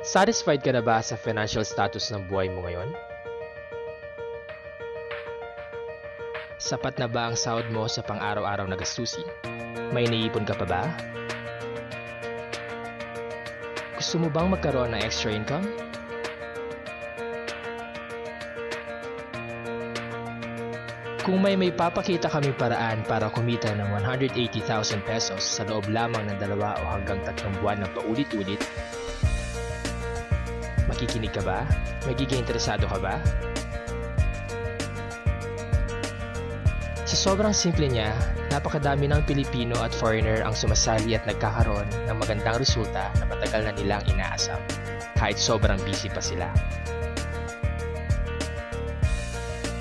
Satisfied ka na ba sa financial status ng buhay mo ngayon? Sapat na ba ang sahod mo sa pang-araw-araw na gastusin? May iniipon ka pa ba? Gusto mo bang magkaroon ng extra income? Kung may papakita kaming paraan para kumita ng 180,000 pesos sa loob lamang ng 2 o hanggang 3 buwan ng paulit-ulit, makikinig ka ba? Magiging interesado ka ba? Sa sobrang simple niya, napakadami ng Pilipino at foreigner ang sumasali at nagkakaroon ng magandang resulta na matagal na nilang inaasam, kahit sobrang busy pa sila.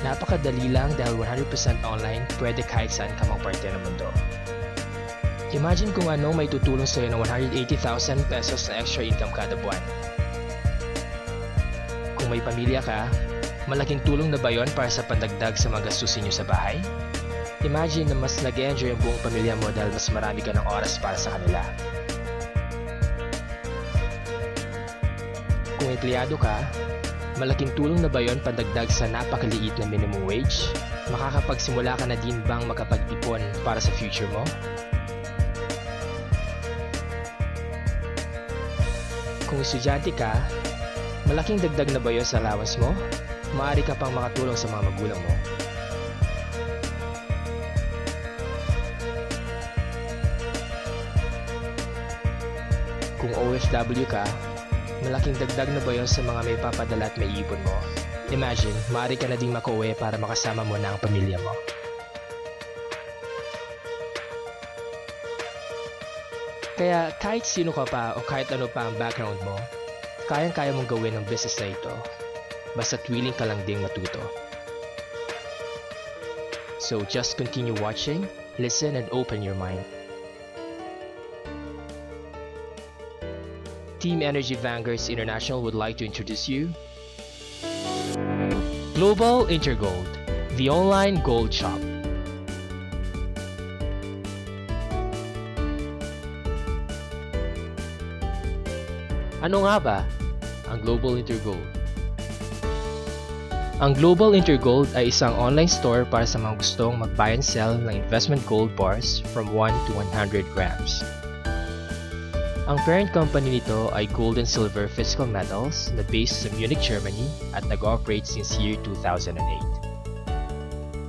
Napakadali lang dahil 100% online, pwede kahit saan ka mang parte ng mundo. Imagine kung ano may tutulong sa'yo ng 180,000 pesos na extra income kada buwan. Kung may pamilya ka, malaking tulong na ba yon para sa pandagdag sa mga gastusin nyo sa bahay? Imagine na mas nag-enjoy ang buong pamilya mo dahil mas marami ka ng oras para sa kanila. Kung empleyado ka, malaking tulong na ba yon pandagdag sa napakaliit na minimum wage? Makakapagsimula ka na din bang makapag-ipon para sa future mo? Kung estudyante ka, malaking dagdag na ba yon sa allowance mo? Maaari ka pang makatulong sa mga magulang mo. Kung OFW ka, malaking dagdag na ba yun sa mga may papadala at may ipon mo? Imagine, maaari ka na ding makauwi para makasama mo na ang pamilya mo. Kaya kahit sino ka pa o kahit ano pa ang background mo, kayang-kaya mong gawin ang business na ito. Basta't willing ka lang ding matuto. So just continue watching, listen and open your mind. Team Energy Vanguards International would like to introduce you Global Intergold, the online gold shop. Ano nga ba ang Global Intergold? Ang Global Intergold ay isang online store para sa mga gustong mag-buy and sell ng investment gold bars from 1 to 100 grams. Ang parent company nito ay Gold and Silver Physical Metals na based sa Munich, Germany at nag-operate since year 2008.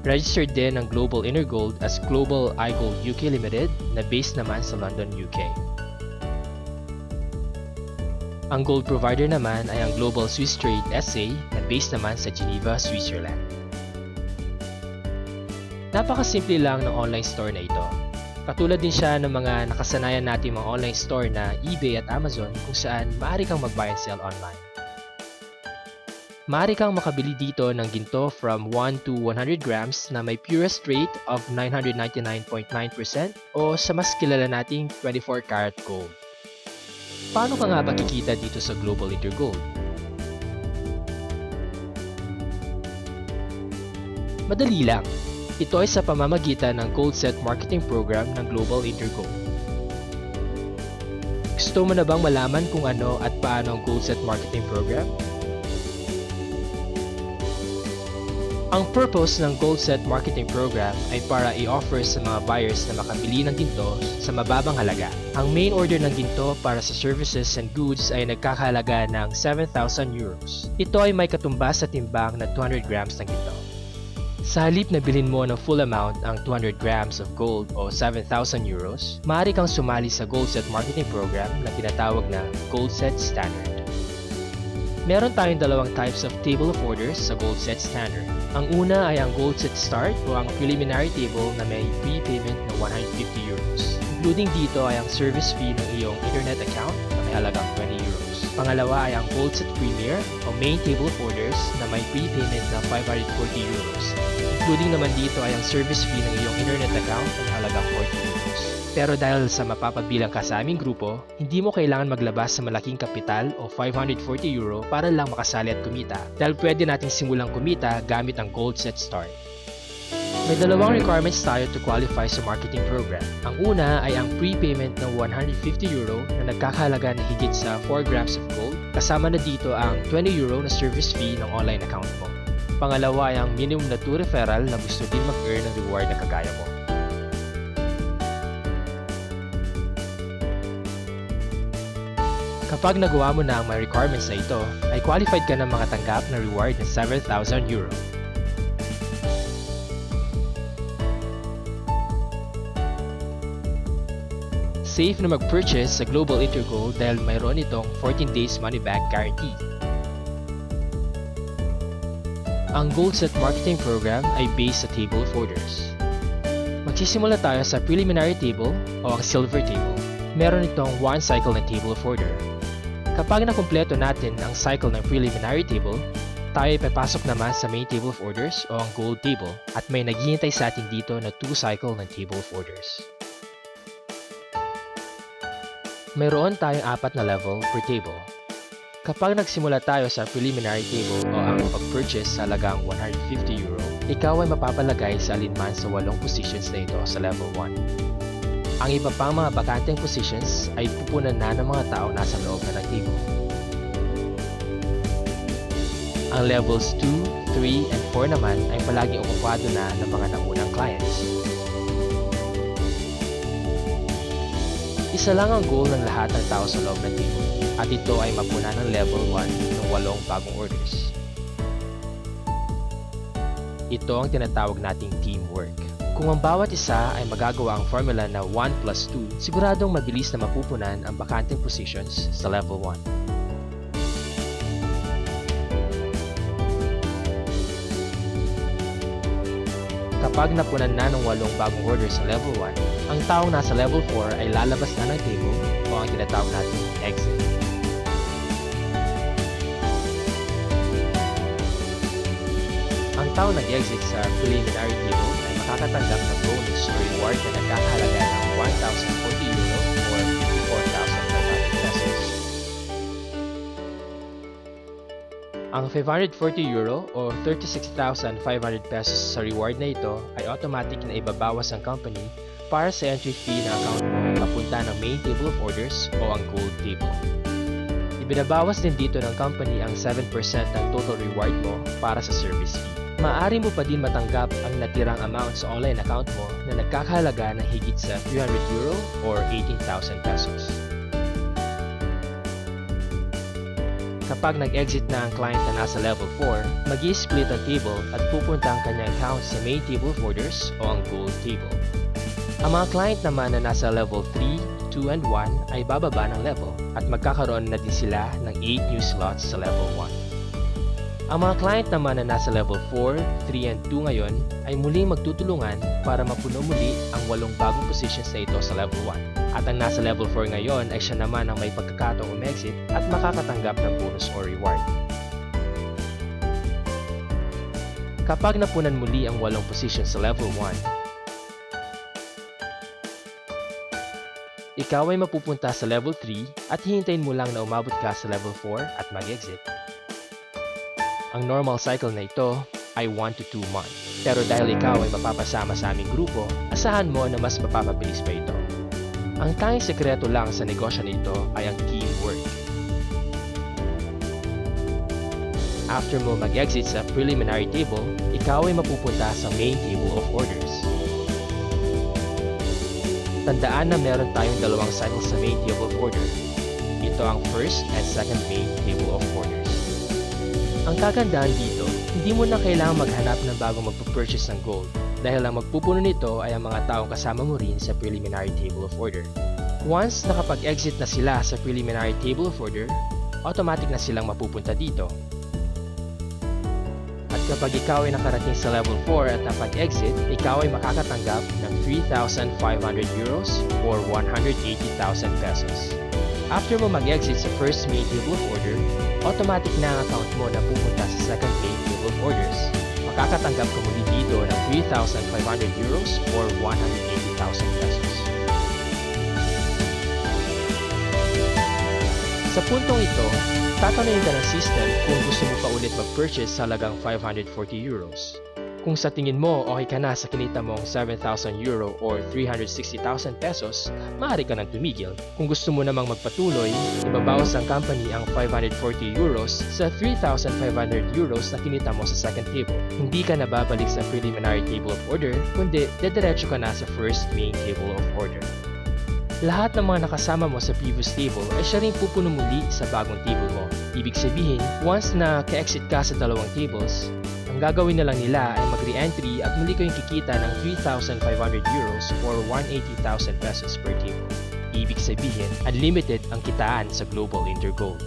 Registered din ang Global Intergold as Global iGold UK Limited na based naman sa London, UK. Ang gold provider naman ay ang Global Swiss Trade SA na based naman sa Geneva, Switzerland. Napakasimple lang ng online store na ito. Katulad din siya ng mga nakasanayan natin mga online store na eBay at Amazon kung saan maaari kang mag-buy and sell online. Maaari kang makabili dito ng ginto from 1 to 100 grams na may purest rate of 999.9% o sa mas kilala nating 24 karat gold. Paano ka nga ba kikita dito sa Global Intergold? Madali lang. Ito ay sa pamamagitan ng Gold Set Marketing Program ng Global Intergold. Gusto mo na bang malaman kung ano at paano ang Gold Set Marketing Program? Ang purpose ng Gold Set Marketing Program ay para i-offer sa mga buyers na makabili ng ginto sa mababang halaga. Ang main order ng ginto para sa services and goods ay nagkakahalaga ng 7,000 euros. Ito ay may katumbas sa timbang na 200 grams ng ginto. Sa halip na bilhin mo ng full amount ang 200 grams of gold o 7,000 euros, maaari kang sumali sa Gold Set Marketing Program na tinatawag na Gold Set Standard. Meron tayong dalawang types of table of orders sa Gold Set Standard. Ang una ay ang Gold Set Start o ang preliminary table na may prepayment ng 150 euros. Including dito ay ang service fee ng iyong internet account na may halagang 20 euros. Pangalawa ay ang Gold Set Premier o main table of orders na may prepayment na 540 euros. Including naman dito ay ang service fee ng iyong internet account na halagang 40 euros. Pero dahil sa mapapabilang ka sa aming grupo, hindi mo kailangan maglabas sa malaking kapital o 540 euro para lang makasali at kumita dahil pwede nating simulang kumita gamit ang Gold Set Start. May dalawang requirements tayo to qualify sa marketing program. Ang una ay ang prepayment ng €150 na nagkakahalaga na higit sa 4 grams of gold. Kasama na dito ang €20 na service fee ng online account mo. Pangalawa ay ang minimum na 2 referral na gusto din mag-earn ng reward na kagaya mo. Kapag nagawa mo na ang mga requirements na ito, ay qualified ka na makatanggap ng reward na €7,000. Safe na mag-purchase sa Global Intergold dahil mayroon itong 14 days money-back guarantee. Ang Gold Set Marketing Program ay based sa Table of Orders. Magsisimula tayo sa Preliminary Table o ang Silver Table. Meron itong 1 cycle na Table of Order. Kapag nakumpleto natin ang cycle ng Preliminary Table, tayo ay papasok naman sa Main Table of Orders o ang Gold Table at may naghihintay sa atin dito na 2 cycle ng Table of Orders. Mayroon tayong 4 na level per table. Kapag nagsimula tayo sa preliminary table o ang pag-purchase sa halagang €150, ikaw ay mapapalagay sa alinman sa 8 positions na ito sa level 1. Ang iba pang mga bakanteng positions ay pupunan na ng mga tao nasa loob na ng table. Ang levels 2, 3, and 4 naman ay palaging okupado na ng mga naunang clients. Isa lang ang goal ng lahat ng tao sa loob ng table at ito ay mapuna ng level 1 ng 8 bagong orders. Ito ang tinatawag nating teamwork. Kung ang bawat isa ay magagawa ang formula na 1 plus 2, siguradong mabilis na mapupunan ang bakanteng positions sa level 1. Kapag napunan na ng 8 bagong orders sa level 1, ang taong nasa level 4 ay lalabas na ng table o ang tinatawag natin exit. Ang taong nag-exit sa preliminary table ay makakatanggap ng bonus o reward na nagkakahalaga ng €1,040 or 54,500 pesos. Ang €540 o 36,500 pesos sa reward na ito ay automatic na ibabawas ang company para sa entry fee na account mo papunta ng Main Table of Orders o ang Gold Table. Ibinabawas din dito ng company ang 7% ng total reward mo para sa service fee. Maaari mo pa din matanggap ang natirang amount sa online account mo na nagkakahalaga ng higit sa €300 or 18,000 pesos. Kapag nag-exit na ang client na nasa level 4, mag-i-split ang table at pupunta ang kanyang account sa Main Table of Orders o ang Gold Table. Ang mga client naman na nasa level 3, 2, and 1 ay bababa ng level at magkakaroon na din sila ng 8 new slots sa level 1. Ang mga client naman na nasa level 4, 3, and 2 ngayon ay muling magtutulungan para mapuno muli ang 8 bagong positions na ito sa level 1. At ang nasa level 4 ngayon ay siya naman ang may pagkakataong umexit at makakatanggap ng bonus or reward. Kapag napunan muli ang 8 positions sa level 1, ikaw ay mapupunta sa level 3 at hihintayin mo lang na umabot ka sa level 4 at mag-exit. Ang normal cycle na ito ay 1 to 2 months. Pero dahil ikaw ay mapapasama sa aming grupo, asahan mo na mas mapapabilis pa ito. Ang tanging sekreto lang sa negosyo nito ay ang teamwork. After mo mag-exit sa preliminary table, ikaw ay mapupunta sa Main Table of Orders. Tandaan na meron tayong 2 cycles sa Main Table of Order. Ito ang first and second Main Table of Orders. Ang kagandahan dito, hindi mo na kailangang maghanap ng bagong magpapurchase ng gold dahil ang magpupuno nito ay ang mga taong kasama mo rin sa Preliminary Table of Order. Once nakapag-exit na sila sa Preliminary Table of Order, automatic na silang mapupunta dito. At kapag ikaw ay nakarating sa level 4 at napag-exit, ikaw ay makakatanggap ng €3,500 or 180,000 pesos. After mo mag-exit sa first Main Table of Order, automatic na ang account mo na pupunta sa second Main Table of Orders. Makakatanggap ka muli dito ng €3,500 or 180,000 pesos. Sa puntong ito, tatanungin ka ng system kung gusto mo pa ulit mag-purchase sa halagang €540. Kung sa tingin mo okay ka na sa kinita mong 7,000 euro or 360,000 pesos, maaari ka nang tumigil. Kung gusto mo namang magpatuloy, ibabawas ng company ang 540 euros sa 3,500 euros na kinita mo sa second table. Hindi ka na babalik sa preliminary table of order, kundi dediretso ka na sa first main table of order. Lahat ng mga nakasama mo sa previous table ay siya ring pupuno muli sa bagong table mo. Ibig sabihin, once na ka-exit ka sa dalawang tables, ang gagawin na lang nila ay mag-re-entry at muli kayong kikita ng 3,500 euros or 180,000 pesos per table. Ibig sabihin, unlimited ang kitaan sa Global Intergold.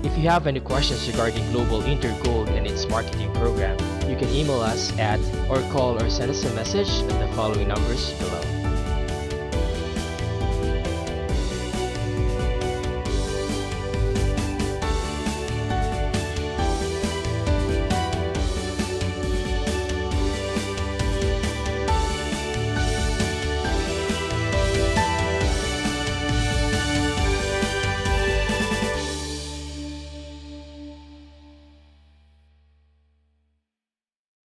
If you have any questions regarding Global Intergold and its marketing program, you can email us at or call or send us a message at the following numbers below.